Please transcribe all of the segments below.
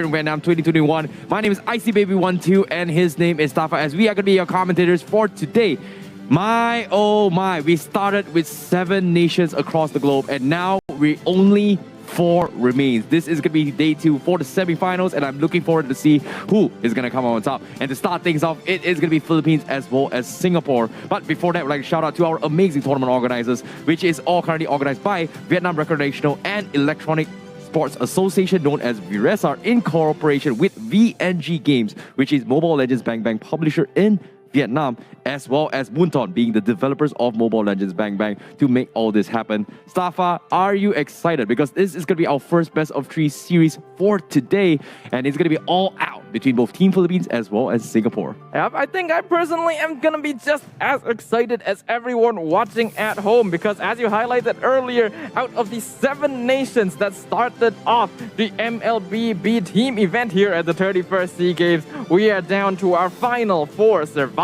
in Vietnam 2021. My name is ICBaby12 and his name is Tafa, as we are going to be your commentators for today. My, oh my, we started with 7 nations across the globe and now we only 4 remains. This is going to be day 2 for the semi-finals and I'm looking forward to see who is going to come out on top. And to start things off, it is going to be Philippines as well as Singapore. But before that, I'd like to shout out to our amazing tournament organizers, which is all currently organized by Vietnam Recreational and Electronic Sports Association, known as VRESAR, in cooperation with VNG Games, which is Mobile Legends Bang Bang publisher in Vietnam, as well as tonton being the developers of Mobile Legends Bang Bang to make all this happen. Stafa, are you excited? Because this is going to be our first best of 3 series for today, and it's going to be all out between both Team Philippines as well as Singapore. Yep, I think I personally am going to be just as excited as everyone watching at home, because as you highlighted earlier, out of the 7 nations that started off the MLBB team event here at the 31st SEA Games, we are down to our final 4 survivors.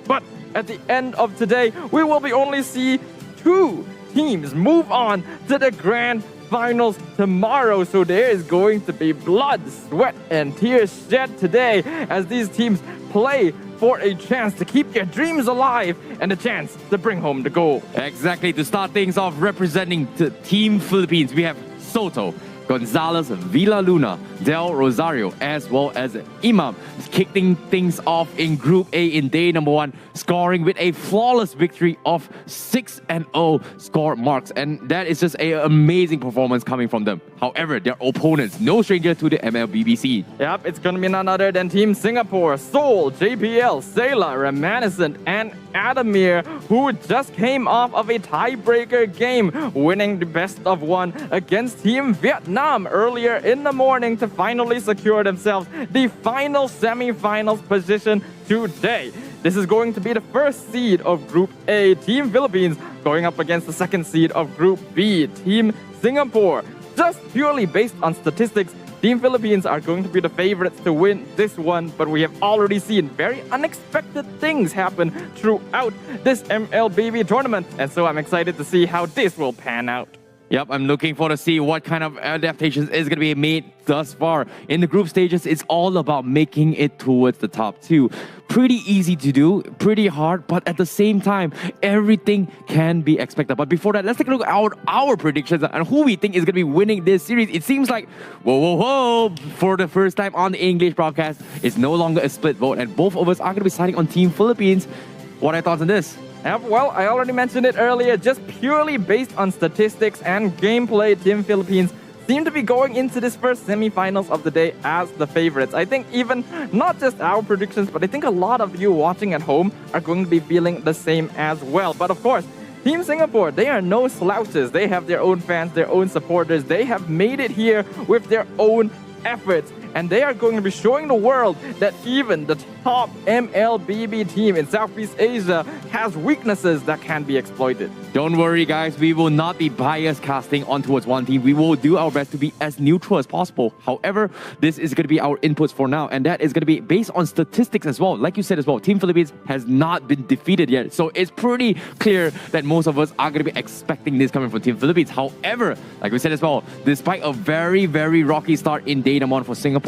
But at the end of today, we will be only see 2 teams move on to the grand finals tomorrow. So there is going to be blood, sweat, and tears shed today as these teams play for a chance to keep their dreams alive and a chance to bring home the gold. Exactly. To start things off, representing the Team Philippines, we have Soto, Gonzalez, Villaluna, Del Rosario, as well as Imam, kicking things off in Group A in day number 1, scoring with a flawless victory of 6-0 score marks. And that is just an amazing performance coming from them. However, their opponents, no stranger to the MLBBC. Yep, it's going to be none other than Team Singapore, Seoul, JPL, Sayla, Reminiscent, and Adamir, who just came off of a tiebreaker game, winning the best of 1 against Team Vietnam earlier in the morning to finally secure themselves the final semi-finals position today. This is going to be the first seed of Group A, Team Philippines, going up against the second seed of Group B, Team Singapore. Just purely based on statistics, Team Philippines are going to be the favorites to win this one, but we have already seen very unexpected things happen throughout this MLBB tournament, and so I'm excited to see how this will pan out. Yep, I'm looking forward to see what kind of adaptations is going to be made thus far. In the group stages, it's all about making it towards the top 2. Pretty easy to do, pretty hard, but at the same time, everything can be expected. But before that, let's take a look at our predictions and who we think is going to be winning this series. It seems like, whoa, for the first time on the English broadcast, it's no longer a split vote, and both of us are going to be siding on Team Philippines. What are your thoughts on this? Well, I already mentioned it earlier, just purely based on statistics and gameplay, Team Philippines seem to be going into this first semi-finals of the day as the favorites. I think even not just our predictions, but I think a lot of you watching at home are going to be feeling the same as well. But of course, Team Singapore, they are no slouches. They have their own fans, their own supporters. They have made it here with their own efforts. And they are going to be showing the world that even the top MLBB team in Southeast Asia has weaknesses that can be exploited. Don't worry, guys. We will not be bias casting on towards one team. We will do our best to be as neutral as possible. However, this is going to be our inputs for now, and that is going to be based on statistics as well. Like you said as well, Team Philippines has not been defeated yet. So it's pretty clear that most of us are going to be expecting this coming from Team Philippines. However, like we said as well, despite a very, very rocky start in day number 1 for Singapore,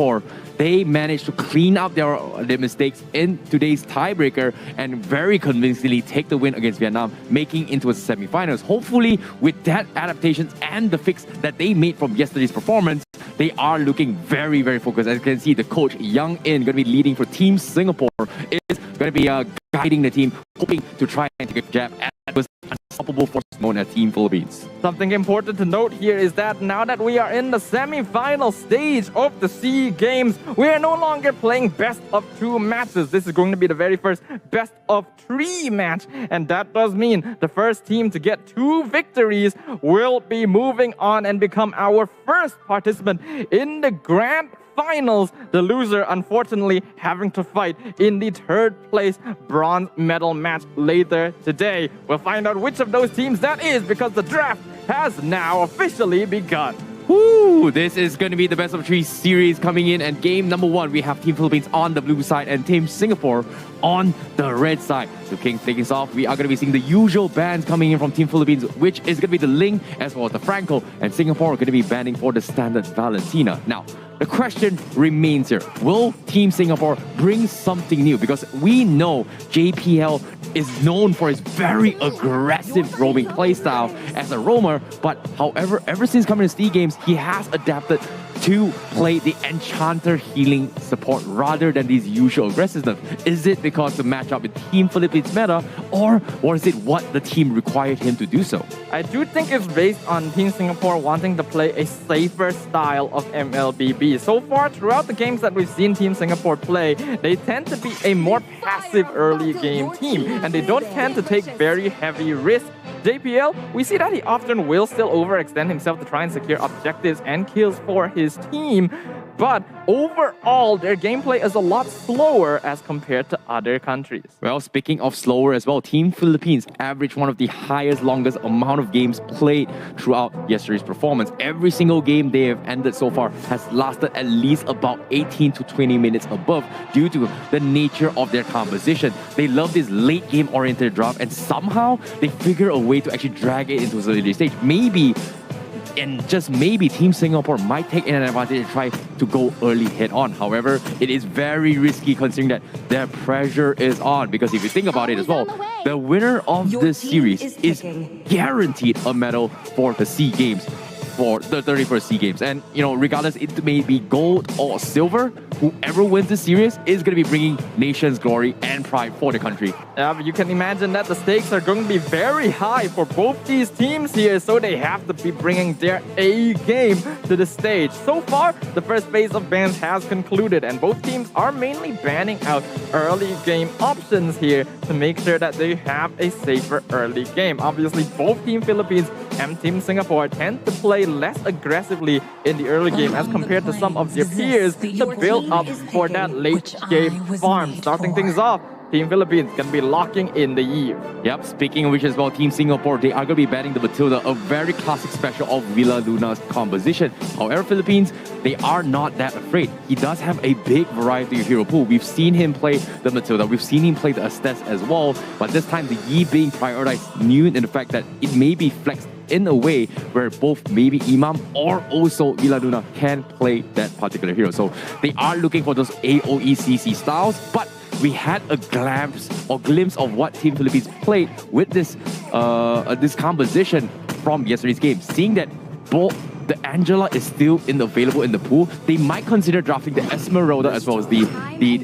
they managed to clean up their mistakes in today's tiebreaker and very convincingly take the win against Vietnam, making into a semi-finals. Hopefully, with that adaptations and the fix that they made from yesterday's performance, they are looking very, very focused. As you can see, the coach, Young In, going to be leading for Team Singapore, is going to be guiding the team, hoping to try and take a jab at the unstoppable force known as Team Philippines. Something important to note here is that now that we are in the semi-final stage of the SEA Games, we are no longer playing best of 2 matches. This is going to be the very first best of 3 match, and that does mean the first team to get 2 victories will be moving on and become our first participant in the grand finals, the loser unfortunately having to fight in the 3rd place bronze medal match later today. We'll find out which of those teams that is, because the draft has now officially begun. Woo! This is going to be the best of 3 series coming in, and game number 1, we have Team Philippines on the blue side and Team Singapore on the red side. So kicking things off, we are going to be seeing the usual bans coming in from Team Philippines, which is going to be the Ling as well as the Franco, and Singapore are going to be banning for the standard Valentina. Now, the question remains here. Will Team Singapore bring something new? Because we know JPL is known for his very aggressive roaming playstyle as a roamer, but however, ever since coming to Seagames, he has adapted to play the Enchanter healing support rather than these usual aggressiveness. Is it because the matchup with Team Philippines meta, or is it what the team required him to do so? I do think it's based on Team Singapore wanting to play a safer style of MLBB. So far, throughout the games that we've seen Team Singapore play, they tend to be a more passive early game team, and they don't tend to take very heavy risks. JPL, we see that he often will still overextend himself to try and secure objectives and kills for his team. But overall, their gameplay is a lot slower as compared to other countries. Well, speaking of slower as well, Team Philippines averaged one of the highest, longest amount of games played throughout yesterday's performance. Every single game they have ended so far has lasted at least about 18 to 20 minutes above due to the nature of their composition. They love this late game oriented draft, and somehow they figure a way to actually drag it into the early stage. Maybe, and just maybe, Team Singapore might take an advantage and try to go early head on. However, it is very risky considering that their pressure is on, because if you think about it as well, the winner of this series is guaranteed a medal for the SEA Games, for the 31st SEA Games. And, you know, regardless, it may be gold or silver, whoever wins this series is going to be bringing nation's glory and pride for the country. Yeah, but you can imagine that the stakes are going to be very high for both these teams here, so they have to be bringing their A game to the stage. So far, the first phase of bans has concluded, and both teams are mainly banning out early game options here to make sure that they have a safer early game. Obviously, both Team Philippines and Team Singapore tend to play less aggressively in the early game as compared to some of their peers to build up for that late game farm. Starting things off, Team Philippines can be locking in the Eve. Yep, speaking of which as well, Team Singapore, they are going to be banning the Matilda, a very classic special of Villa Luna's composition. However, Philippines, they are not that afraid. He does have a big variety of hero pool. We've seen him play the Matilda, we've seen him play the Estes as well, but this time the Yi being prioritized, new in the fact that it may be flexed in a way where both maybe Imam or also Villa Luna can play that particular hero. So they are looking for those AoE CC styles, but we had a glimpse of what Team Philippines played with this this composition from yesterday's game. Seeing that both the Angela is still available in the pool, they might consider drafting the Esmeralda as well as the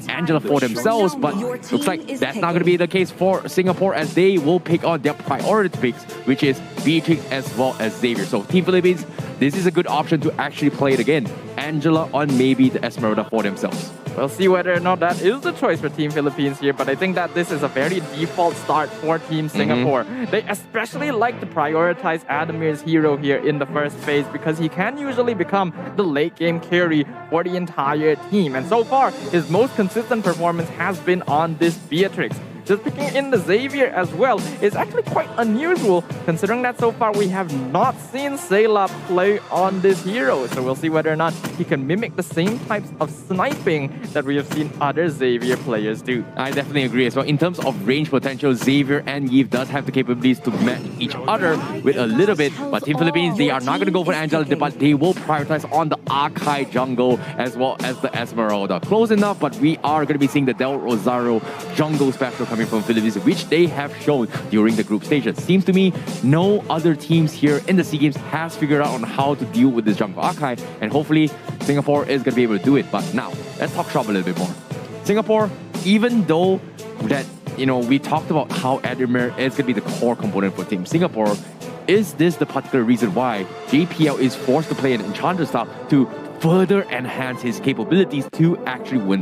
Angela for themselves, but looks like that's not going to be the case for Singapore, as they will pick on their priority picks, which is Beatrix as well as Xavier. So Team Philippines, this is a good option to actually play it again. Angela on maybe the Esmeralda for themselves. We'll see whether or not that is the choice for Team Philippines here, but I think that this is a very default start for Team Singapore. They especially like to prioritize Adamir's hero here in the first phase because he can usually become the late game carry for the entire team. And so far, his most consistent performance has been on this Beatrix. Just picking in the Xavier as well is actually quite unusual, considering that so far we have not seen Sayla play on this hero. So we'll see whether or not he can mimic the same types of sniping that we have seen other Xavier players do. I definitely agree as well. In terms of range potential, Xavier and Yves does have the capabilities to match each other with a little bit, but Team Philippines, they are not going to go for Angela, but they will prioritize on the Archive jungle as well as the Esmeralda. Close enough, but we are going to be seeing the Del Rosario jungle special coming from Philippines, which they have shown during the group stage. It seems to me no other teams here in the SEA Games has figured out on how to deal with this jungle archive, and hopefully Singapore is going to be able to do it. But now, let's talk shop a little bit more. Singapore, even though that, you know, we talked about how Adamir is going to be the core component for Team Singapore, is this the particular reason why JPL is forced to play an Enchanter style to further enhance his capabilities to actually win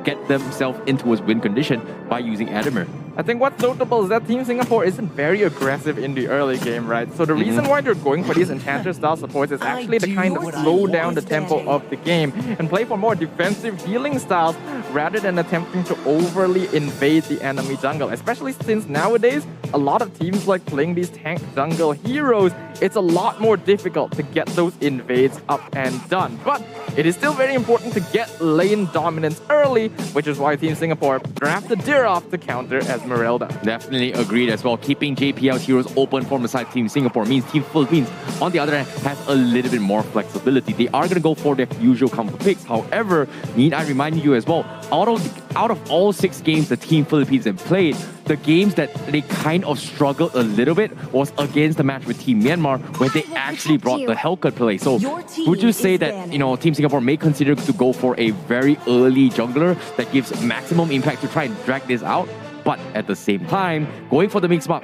get themselves into his win condition by using Adamir? I think what's notable is that Team Singapore isn't very aggressive in the early game, right? So the reason why they're going for these enchanter style supports is actually to kind of slow down the tempo of the game and play for more defensive healing styles rather than attempting to overly invade the enemy jungle. Especially since nowadays, a lot of teams like playing these tank jungle heroes. It's a lot more difficult to get those invades up and done. But it is still very important to get lane dominance early, which is why Team Singapore drafted Dirov to counter Esmeralda. Definitely agreed as well. Keeping JPL heroes open from the side of Team Singapore means Team Philippines, on the other hand, has a little bit more flexibility. They are going to go for their usual combo picks. However, need I remind you as well, out of all 6 games the Team Philippines have played, the games that they kind of struggled a little bit was against the match with Team Myanmar, where they actually brought the Hellcut play. So would you say that, Team Singapore may consider to go for a very early jungler that gives maximum impact to try and drag this out? But at the same time, going for the mix-up,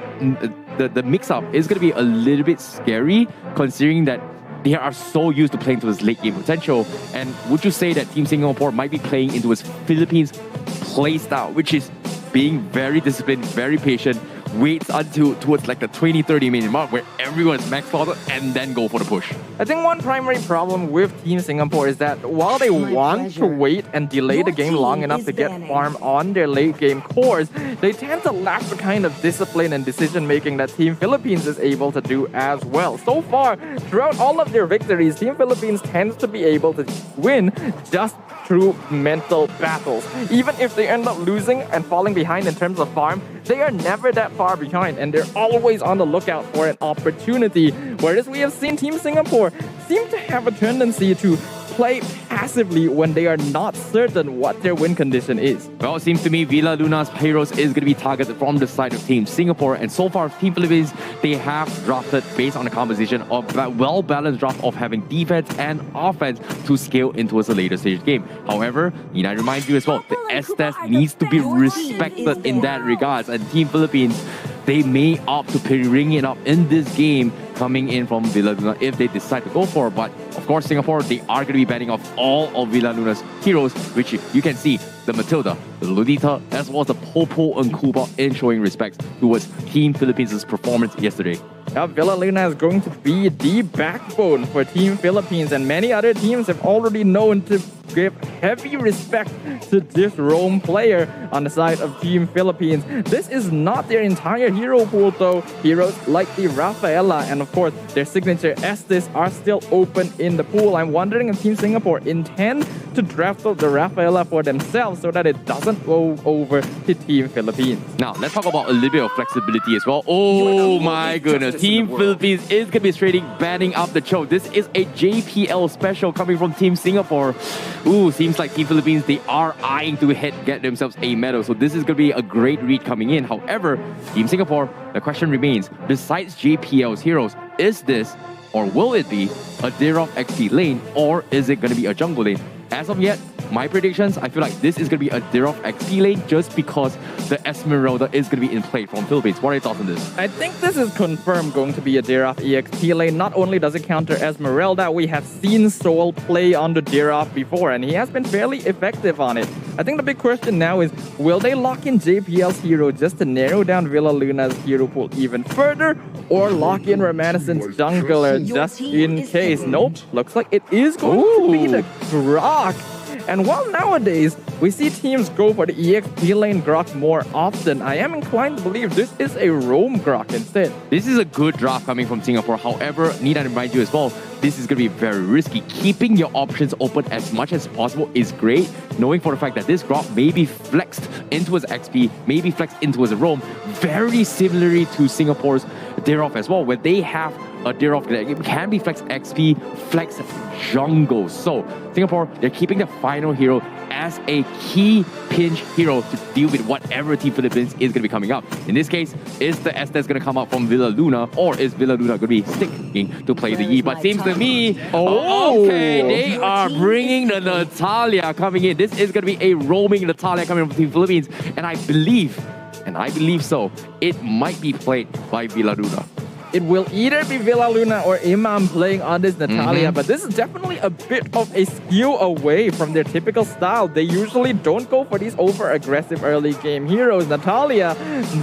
the mix-up is going to be a little bit scary, considering that they are so used to playing to his late game potential. And would you say that Team Singapore might be playing into his Philippines play style, which is being very disciplined, very patient, waits until towards like the 20-30 minute mark where everyone's max slotted and then go for the push? I think one primary problem with Team Singapore is that while they want to wait and delay the game long enough to get farm on their late game cores, they tend to lack the kind of discipline and decision making that Team Philippines is able to do as well. So far, throughout all of their victories, Team Philippines tends to be able to win just through mental battles. Even if they end up losing and falling behind in terms of farm, they are never that far behind and they're always on the lookout for an opportunity. Whereas we have seen Team Singapore seem to have a tendency to play passively when they are not certain what their win condition is. Well, it seems to me Villa Luna's heroes is going to be targeted from the side of Team Singapore, and so far Team Philippines, they have drafted based on the composition of that well-balanced draft of having defense and offense to scale into a later stage game. However, I remind you as well, the S-Test needs to be respected in that regards, and Team Philippines, they may opt to ring it up in this game coming in from Villa Luna if they decide to go for it. But of course, Singapore, they are going to be banning off all of Villa Luna's heroes, which you can see the Matilda, the Lunita, as well as the Popo and Kuba in showing respects towards Team Philippines' performance yesterday. Now, Villa Luna is going to be the backbone for Team Philippines, and many other teams have already known to give heavy respect to this roam player on the side of Team Philippines. This is not their entire hero pool though. Heroes like the Rafaela and of course their signature Estes are still open in the pool. I'm wondering if Team Singapore intend to draft out the Rafaela for themselves so that it doesn't go over to Team Philippines. Now, let's talk about a little bit of flexibility as well. Oh my goodness, Team Philippines is going to be straight banning up the choke. This is a JPL special coming from Team Singapore. Ooh, seems like Team Philippines, they are eyeing to get themselves a medal. So this is going to be a great read coming in. However, Team Singapore, the question remains, besides JPL's heroes, is this or will it be a Dirov XP lane or is it going to be a jungle lane? As of yet, my predictions, I feel like this is going to be a Dirov XP lane just because the Esmeralda is going to be in play from Philippines. What are your thoughts on this? I think this is confirmed going to be a Dirov EXP lane. Not only does it counter Esmeralda, we have seen Soul play on the Dirov before and he has been fairly effective on it. I think the big question now is, will they lock in JPL's hero just to narrow down Villa Luna's hero pool even further, or lock in Reminiscence's jungler just in case? Nope, looks like it is going to be the Grok. And while nowadays we see teams go for the EXP lane Grok more often, I am inclined to believe this is a roam Grok instead. This is a good draft coming from Singapore. However, need I remind you as well, this is going to be very risky. Keeping your options open as much as possible is great, knowing for the fact that this Grok may be flexed into his XP, may be flexed into his roam, very similarly to Singapore's Dirov as well, where they have a Dirov that can be flex XP, flex jungle. So Singapore, they're keeping the final hero as a key pinch hero to deal with whatever Team Philippines is going to be coming up. In this case, is the Estes going to come out from Villa Luna, or is Villa Luna going to be sticking to play the E? But seems to me, okay, they are bringing the Natalia coming in. This is going to be a roaming Natalia coming from Team Philippines, and I believe so, it might be played by Villa Luna. it will either be Villa Luna or Imam playing on this Natalia, but this is definitely a bit of a skew away from their typical style. They usually don't go for these over-aggressive early game heroes. Natalia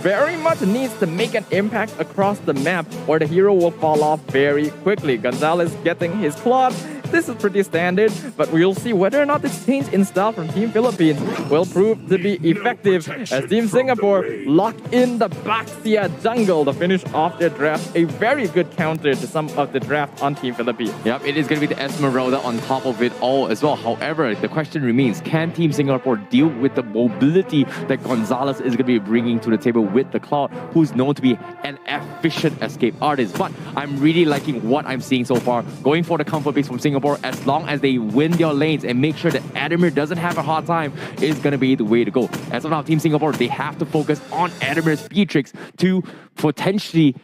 very much needs to make an impact across the map or the hero will fall off very quickly. Gonzalez getting his cloth. This is pretty standard, but we'll see whether or not this change in style from Team Philippines will prove to be effective as Team Singapore lock in the Baxia jungle to finish off their draft. A very good counter to some of the draft on Team Philippines. Yep, it is going to be the Esmeralda on top of it all as well. However, the question remains, can Team Singapore deal with the mobility that Gonzalez is going to be bringing to the table with the Cloud, who's known to be an efficient escape artist? But I'm really liking what I'm seeing so far. Going for the comfort base from Singapore, as long as they win their lanes and make sure that Adamir doesn't have a hard time, is going to be the way to go. As of now, Team Singapore, they have to focus on Adamir's speed tricks to potentially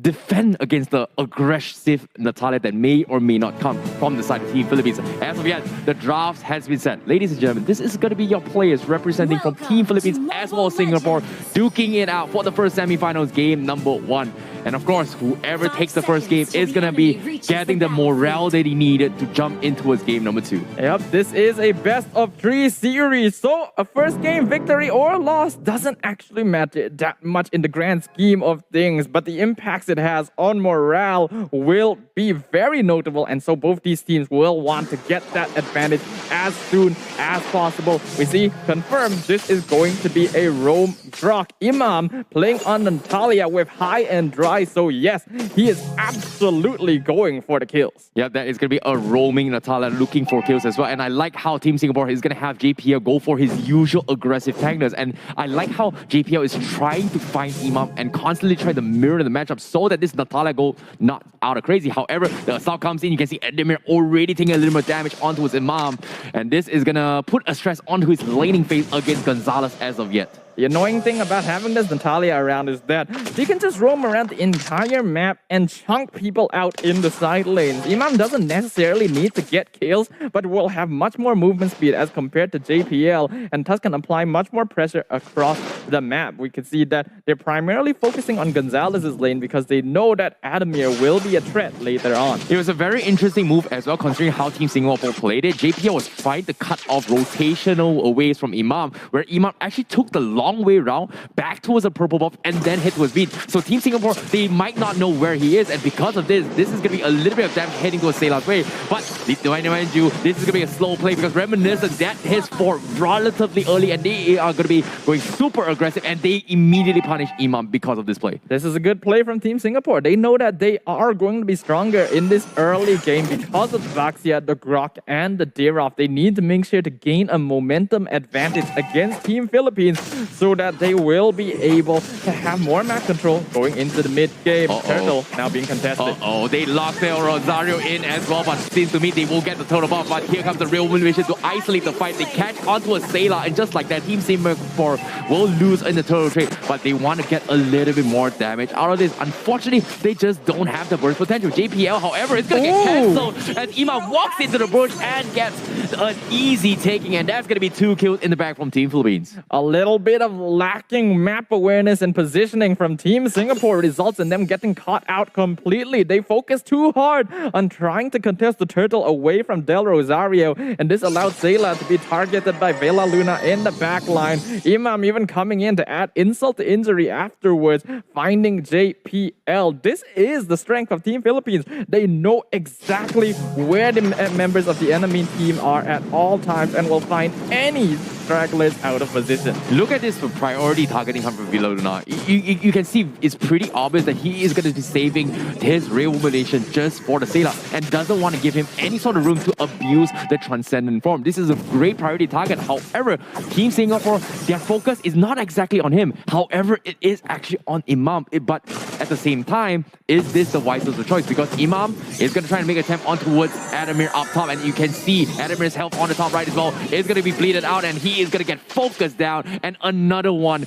defend against the aggressive Natalia that may or may not come from the side of Team Philippines. As of yet, the draft has been set. Ladies and gentlemen, this is going to be your players representing from Team Philippines as well as Singapore, duking it out for the first semifinals, game number 1. And of course, whoever takes the first game is going to be getting the morale that he needed to jump in towards game number 2. Yep, this is a best of 3 series. So a first game victory or loss doesn't actually matter that much in the grand scheme of things. But the impacts it has on morale will be very notable. And so both these teams will want to get that advantage as soon as possible. We see confirmed this is going to be a roam Drock. Imam playing on Natalia with high and dry. So yes, he is absolutely going for the kills. Yeah, that is going to be a roaming Natalia looking for kills as well. And I like how Team Singapore is going to have JPL go for his usual aggressive tankers. And I like how JPL is trying to find Imam and constantly try to mirror the matchup so that this Natalia go not out of crazy. However, the assault comes in. You can see Adamir already taking a little more damage onto his Imam. And this is going to put a stress onto his laning phase against Gonzalez as of yet. The annoying thing about having this Natalia around is that she can just roam around the entire map and chunk people out in the side lanes. Imam doesn't necessarily need to get kills, but will have much more movement speed as compared to JPL, and thus can apply much more pressure across the map. We can see that they're primarily focusing on Gonzalez's lane because they know that Adamir will be a threat later on. It was a very interesting move as well, considering how Team Singapore played it. JPL was trying to cut off rotational aways from Imam, where Imam actually took the long way around back towards the purple buff and then hit towards beat. So Team Singapore, they might not know where he is, and because of this is going to be a little bit of damage heading towards Sela's way. But do I remind you, this is going to be a slow play because Reminiscent, that hits for relatively early and they are going to be going super aggressive and they immediately punish Imam because of this play. This is a good play from Team Singapore. They know that they are going to be stronger in this early game because of Vaxia, the Grok, and the Deroff. They need to make sure to gain a momentum advantage against Team Philippines so that they will be able to have more map control going into the mid-game. Turtle now being contested. They locked their Rosario in as well, but seems to me they will get the total buff. But here comes the real motivation to isolate the fight. They catch onto a Sayla, and just like that, Team Singapore will lose in the turtle trade, but they want to get a little bit more damage out of this. Unfortunately, they just don't have the burst potential. JPL, however, is going to get cancelled as Ima walks into the bush and gets an easy taking, and that's going to be 2 kills in the back from Team Philippines. A little bit of lacking map awareness and positioning from Team Singapore results in them getting caught out completely. They focus too hard on trying to contest the turtle away from Del Rosario, and this allowed Sayla to be targeted by Vela Luna in the back line. Imam even coming in to add insult to injury afterwards, finding JPL. This is the strength of Team Philippines. They know exactly where the members of the enemy team are at all times and will find any stragglers out of position. Look at this for priority targeting coming from Vela Luna. You can see it's pretty obvious that he is going to be saving his Real Nation just for the Sayla and doesn't want to give him any sort of room to abuse the Transcendent form. This is a great priority target. However, Team Singapore, their focus is not exactly on him. However, it is actually on Imam. But at the same time, is this the wisest of choice? Because Imam is going to try and make an attempt on towards Adamir up top, and you can see Adamir's health on the top right as well is going to be bleeded out, and he is going to get focused down, and another one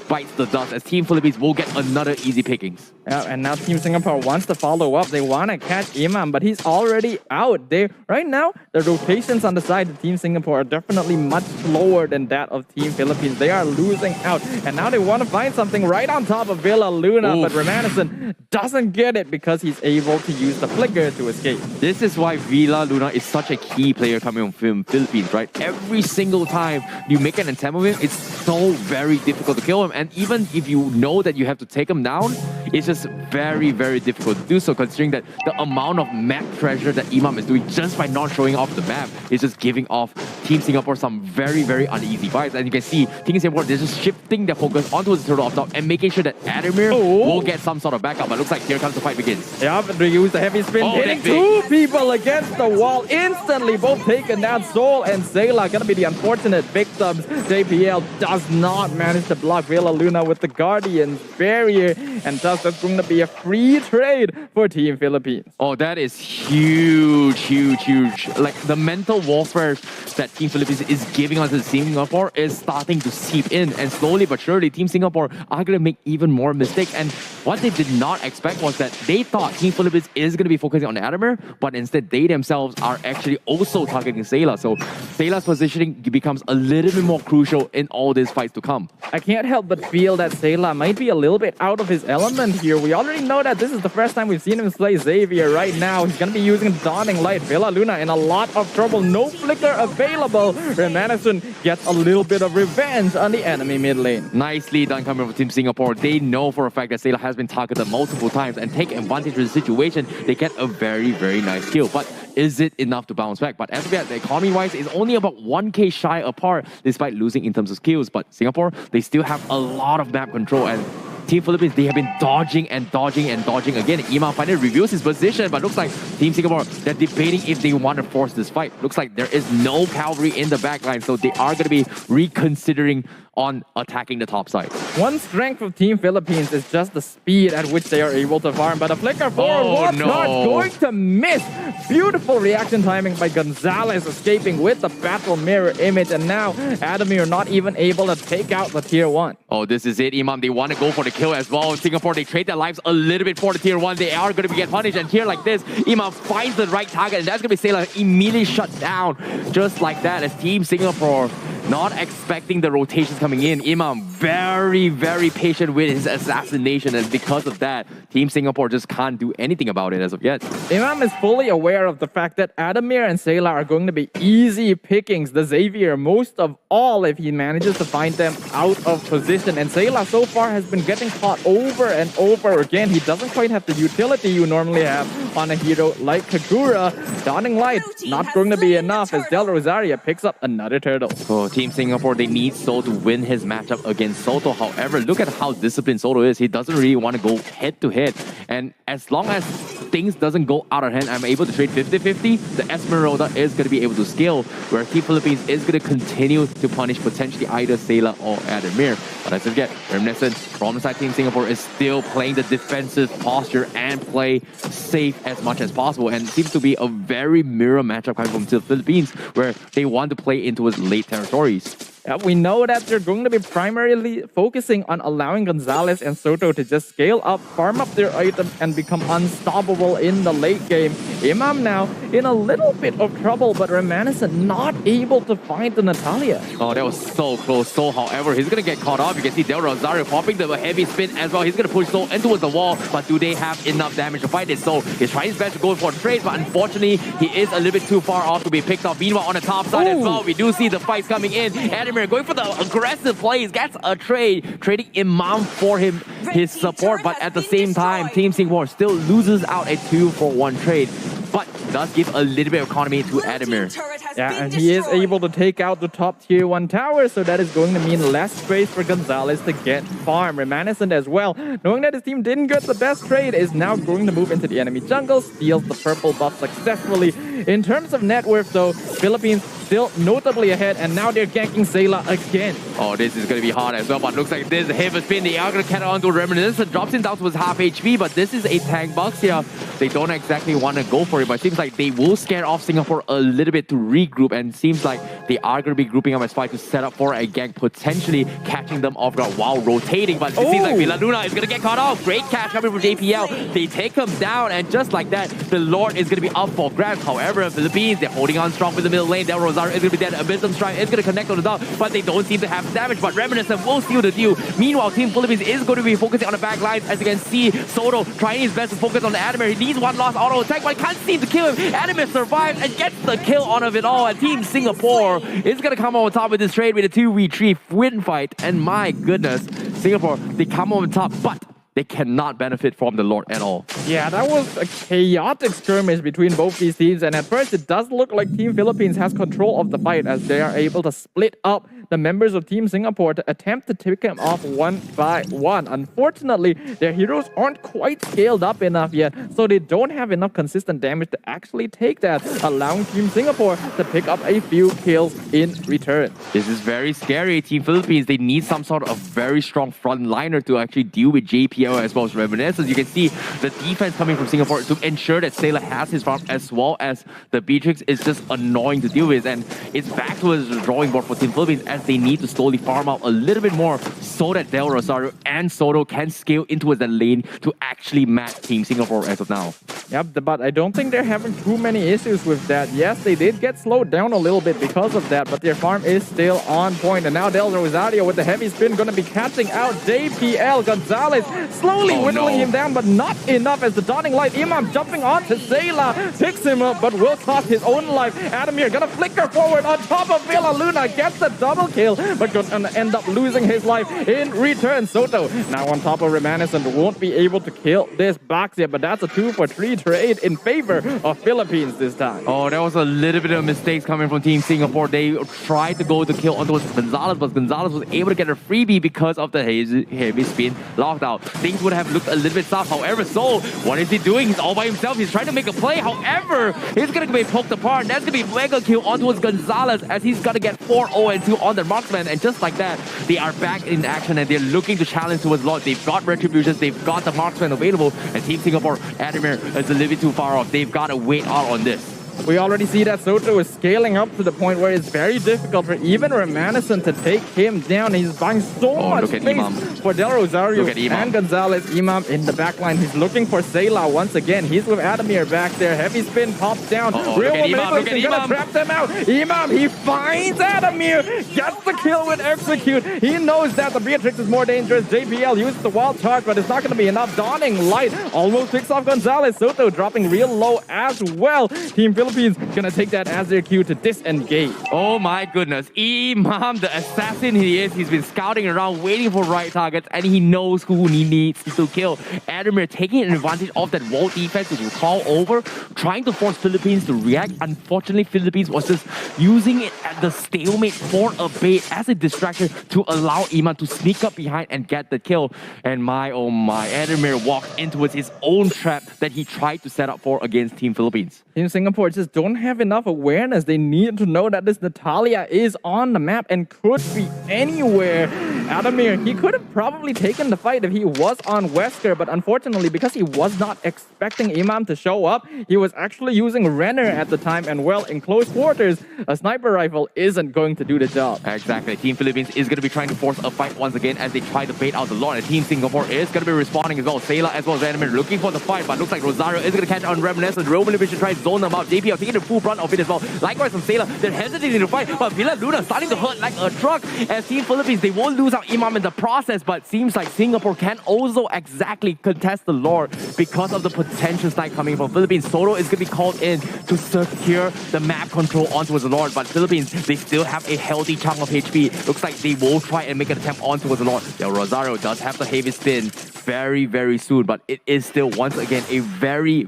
bites the dust as Team Philippines will get another easy pickings. Yeah, and now Team Singapore wants to follow up. They want to catch Imam, but he's already out. Right now, the rotations on the side of Team Singapore are definitely much slower than that of Team Philippines. They are losing out. And now they want to find something right on top of Villa Luna, but Romanison doesn't get it because he's able to use the flicker to escape. This is why Villa Luna is such a key player coming from Philippines, right? Every single time you make an attempt with him, it's so very difficult to kill him. And even if you know that you have to take him down, it's just very, very difficult to do so, considering that the amount of map pressure that Imam is doing just by not showing off the map is just giving off Team Singapore some very, very uneasy vibes. And you can see Team Singapore, they're just shifting their focus onto the turtle up top and making sure that Adamir will get some sort of backup. But looks like here comes the fight begins. Yeah, but they use the heavy spin, hitting two people against the wall instantly, both taken down. Soul and Zayla gonna be the unfortunate victims. JPL does not manage to block Villa Luna with the Guardian's barrier, and thus that's going to be a free trade for Team Philippines. Oh, that is huge, huge, huge. Like, the mental warfare that Team Philippines is giving onto Team Singapore is starting to seep in, and slowly but surely Team Singapore are going to make even more mistakes. And what they did not expect was that they thought Team Philippines is going to be focusing on Adamir, but instead they themselves are actually also targeting Sayla. So Sayla's positioning becomes a little bit more crucial in all these fights to come. I can't help but feel that Sayla might be a little bit out of his element here. We already know that this is the first time we've seen him play Xavier. Right now, he's going to be using Dawning Light. Villa Luna in a lot of trouble. No flicker available. Remanison gets a little bit of revenge on the enemy mid lane. Nicely done coming from Team Singapore. They know for a fact that Sayla has been targeted multiple times and take advantage of the situation. They get a very, very nice kill. But is it enough to bounce back? But as of yet, the economy-wise is only about 1k shy apart despite losing in terms of skills. But Singapore, they still have a lot of map control, and Team Philippines, they have been dodging and dodging and dodging again. Imam finally reveals his position, but looks like Team Singapore, they're debating if they want to force this fight. Looks like there is no cavalry in the backline, so they are going to be reconsidering on attacking the top side. One strength of Team Philippines is just the speed at which they are able to farm, but a flicker forward, going to miss. Beautiful reaction timing by Gonzalez, escaping with the battle mirror image, and now Adamir not even able to take out the tier 1. Oh, this is it, Imam. They want to go for the kill as well. Singapore, they trade their lives a little bit for the tier 1. They are going to get punished, and here like this, Imam finds the right target, and that's going to be Sayla immediately shut down. Just like that, as Team Singapore not expecting the rotations coming in. Imam very, very patient with his assassination, and because of that, Team Singapore just can't do anything about it as of yet. Imam is fully aware of the fact that Adamir and Sayla are going to be easy pickings. The Xavier, most of all, if he manages to find them out of position. And Sayla so far has been getting caught over and over again. He doesn't quite have the utility you normally have on a hero like Kagura. Dawning Light not going to be enough as Del Rosario picks up another turtle. Oh, Team Singapore, they need Soul to win his matchup against Soto. However, look at how disciplined Soto is. He doesn't really want to go head to head. And as long as things doesn't go out of hand, I'm able to trade 50-50, the Esmeralda is going to be able to scale, where Team Philippines is going to continue to punish potentially either Sayla or Adamir. But as of yet, Reminiscent from the side Team Singapore is still playing the defensive posture and play safe as much as possible. And it seems to be a very mirror matchup coming from the Philippines, where they want to play into its late territories. We know that they're going to be primarily focusing on allowing Gonzalez and Soto to just scale up, farm up their items, and become unstoppable in the late game. Imam now in a little bit of trouble, but Reminiscent not able to find the Natalia. Oh, that was so close. So, however, he's going to get caught off. You can see Del Rosario popping the heavy spin as well. He's going to push Soul into the wall, but do they have enough damage to fight it? So, he's trying his best to go for a trade, but unfortunately, he is a little bit too far off to be picked off. Meanwhile, on the top side as well, we do see the fights coming in. Adamir going for the aggressive plays, gets a trade, trading Imam for his support, but at the same time, Team Singapore still loses out a 2-for-1 trade, but does give a little bit of economy to Adamir. Yeah, and he is able to take out the top tier 1 tower, so that is going to mean less space for Gonzalez to get farm. Reminiscent as well, knowing that his team didn't get the best trade, is now going to move into the enemy jungle, steals the purple buff successfully. In terms of net worth though, Philippines still notably ahead, and now they're ganking Sayla again. Oh, this is going to be hard as well, but looks like this heavy spin. They are going to catch on to Reminiscence. Drops him down to his half HP, but this is a tank box here. They don't exactly want to go for it, but it seems like they will scare off Singapore a little bit to regroup, and seems like they are going to be grouping up as five to set up for a gank, potentially catching them off guard while rotating. But it seems like Villa Luna is going to get caught off. Great catch coming from JPL. They take him down, and just like that, the Lord is going to be up for grabs. However, Philippines, they're holding on strong with the middle lane. Del Rosario is going to be dead. Abyssum Strike is going to connect on the dog, but they don't seem to have damage. But Reminiscent will steal the deal. Meanwhile, Team Philippines is going to be focusing on the back lines. As you can see, Soto trying his best to focus on the Adamir. He needs one lost auto attack, but he can't seem to kill him. Adamir survives and gets the kill on of it all. And Team Singapore is going to come on top with this trade with a 2v3 win fight. And my goodness, Singapore, they come on top, but they cannot benefit from the Lord at all. Yeah, that was a chaotic skirmish between both these teams, and at first it does look like Team Philippines has control of the fight as they are able to split up the members of Team Singapore to attempt to take them off one by one. Unfortunately, their heroes aren't quite scaled up enough yet, so they don't have enough consistent damage to actually take that, allowing Team Singapore to pick up a few kills in return. This is very scary. Team Philippines, they need some sort of very strong frontliner to actually deal with JPL as well as Reminiscence. You can see the defense coming from Singapore to ensure that Sayla has his farm, as well as the Beatrix is just annoying to deal with. And it's back to the drawing board for Team Philippines as they need to slowly farm out a little bit more so that Del Rosario and Soto can scale into the lane to actually match Team Singapore as of now. Yep, but I don't think they're having too many issues with that. Yes, they did get slowed down a little bit because of that, but their farm is still on point. And now Del Rosario with the heavy spin going to be catching out JPL. Gonzalez slowly whittling him down, but not enough as the dawning light. Imam jumping onto Sayla, picks him up, but will cost his own life. Adamir gonna flicker forward on top of Villa Luna, gets the double kill, but gonna end up losing his life in return. Soto now on top of Reminiscent won't be able to kill this box yet, but that's a 2-for-3 trade in favor of Philippines this time. Oh, there was a little bit of mistakes coming from Team Singapore. They tried to go to kill onto Gonzalez, but Gonzalez was able to get a freebie because of the heavy spin lockdown. Things would have looked a little bit soft. However, Soul, what is he doing? He's all by himself. He's trying to make a play. However, he's going to be poked apart. That's going to be mega kill onto Gonzalez as he's going to get 4-0-2 on the marksman. And just like that, they are back in action and they're looking to challenge towards Lord. They've got retributions. They've got the marksman available. And Team Singapore, Adamir is a little bit too far off. They've got to wait out on this. We already see that Soto is scaling up to the point where it's very difficult for even Reminiscent to take him down. He's buying so much space for Del Rosario and Gonzalez. Imam in the backline. He's looking for Sayla once again. He's with Adamir back there. Heavy spin pops down. Real Momentum is gonna trap them out. Imam, he finds Adamir. Gets the kill with Execute. He knows that the Beatrix is more dangerous. JPL uses the wild charge, but it's not gonna be enough. Dawning Light almost picks off Gonzalez. Soto dropping real low as well. Team Philippines gonna take that as their cue to disengage. Oh my goodness. Imam, the assassin he is, he's been scouting around, waiting for right targets, and he knows who he needs to kill. Adamir taking advantage of that wall defense to call over, trying to force Philippines to react. Unfortunately, Philippines was just using it at the stalemate for a bait as a distraction to allow Imam to sneak up behind and get the kill. And my, oh my, Adamir walked into his own trap that he tried to set up for against Team Philippines. Team Singapore just don't have enough awareness. They need to know that this Natalia is on the map and could be anywhere. Adamir, he could have probably taken the fight if he was on Wesker, but unfortunately, because he was not expecting Imam to show up, he was actually using Renner at the time, and well, in close quarters, a sniper rifle isn't going to do the job. Exactly. Team Philippines is going to be trying to force a fight once again as they try to bait out the Lord, and Team Singapore is going to be responding as well. Sayla as well as Adamir looking for the fight, but looks like Rosario is going to catch on Reminiscence. Roman Liberation tries to zone them out. JPL taking the full brunt of it as well. Likewise from Sayla, they're hesitating to fight, but Villa Luna starting to hurt like a truck. As Team Philippines, they won't lose out Imam in the process, but seems like Singapore can also exactly contest the Lord because of the potential snipe coming from Philippines. Soto is going to be called in to secure the map control onto the Lord, but Philippines, they still have a healthy chunk of HP. Looks like they will try and make an attempt onto the Lord. Del Rosario does have the heavy spin very soon, but it is still once again a very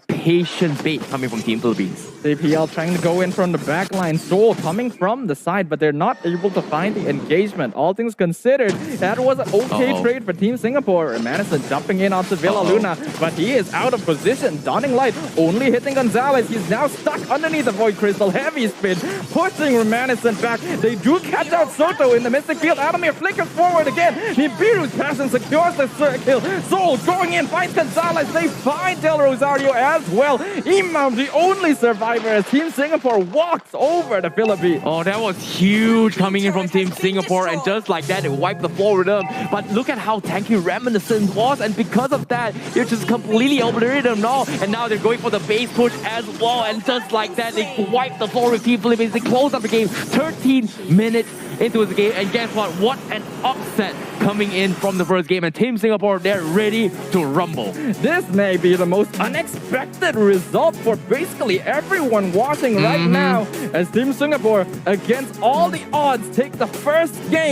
patient bait coming from Team Philippines. JPL trying to go in from the back line. Soul coming from the side, but they're not able to find the engagement. All things considered, that was an okay trade for Team Singapore. Madison jumping in onto Villa Luna, but he is out of position. Dawning Light only hitting Gonzalez. He's now stuck underneath the Void Crystal. Heavy spin, pushing Madison back. They do catch out Soto in the mystic field. Adamir flickers forward again. Nibiru's passion secures the kill. Soul going in, finds Gonzalez. They find Del Rosario as well. Imam, the only survivor as Team Singapore walks over the Philippines. Oh, that was huge coming in from Team Singapore, and just like that, it wiped the floor with them. But look at how tanky Reminiscent was, and because of that, it just completely obliterated them now. And now they're going for the base push as well, and just like that, they wiped the floor with Team Philippines. They close up the game 13 minutes into the game, and guess what? What an upset coming in from the first game, and Team Singapore, they're ready to rumble. This may be the most unexpected result for basically everyone watching right now, as Team Singapore, against all the odds, take the first game